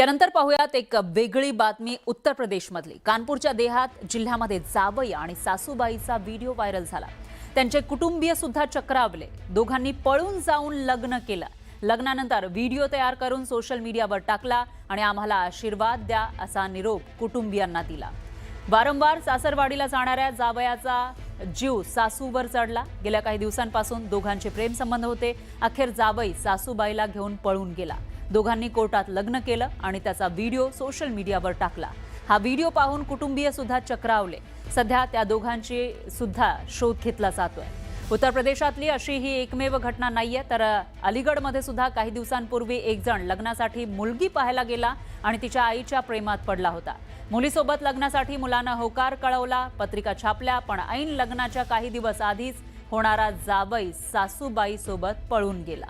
त्यानंतर पाहूयात एक वेगळी बातमी उत्तर प्रदेशमधली। कानपूरच्या देहात जिल्ह्यामध्ये जावई आणि सासूबाईचा व्हिडिओ व्हायरल झाला। त्यांचे कुटुंबीय सुद्धा चक्रावले। दोघांनी पळून जाऊन लग्न केलं। लग्नानंतर व्हिडिओ तयार करून सोशल मीडियावर टाकला आणि आम्हाला आशीर्वाद द्या असा निरोप कुटुंबियांना दिला। वारंवार सासरवाडीला जाणाऱ्या जावयाचा जीव सासूवर चढला। गेल्या काही दिवसांपासून दोघांचे प्रेम संबंध होते। अखेर जावई सासूबाईला घेऊन पळून गेला। दोघांनी कोर्टात लग्न केलं आणि त्याचा व्हिडिओ सोशल मीडियावर टाकला। हा व्हिडिओ पाहून कुटुंबीय सुद्धा चक्रावले। सध्या त्या दोघांची सुद्धा शोध घेतला जातोय। उत्तर प्रदेशातली अशी ही एकमेव घटना नाहीये, तर अलीगडमध्ये सुद्धा काही दिवसांपूर्वी एक जण लग्नासाठी मुलगी पाहायला गेला आणि तिच्या आईच्या प्रेमात पडला होता। मुलीसोबत लग्नासाठी मुलानं होकार कळवला, पत्रिका छापल्या, पण ऐन लग्नाच्या काही दिवस आधीच होणारा जावई सासूबाई सोबत पळून गेला।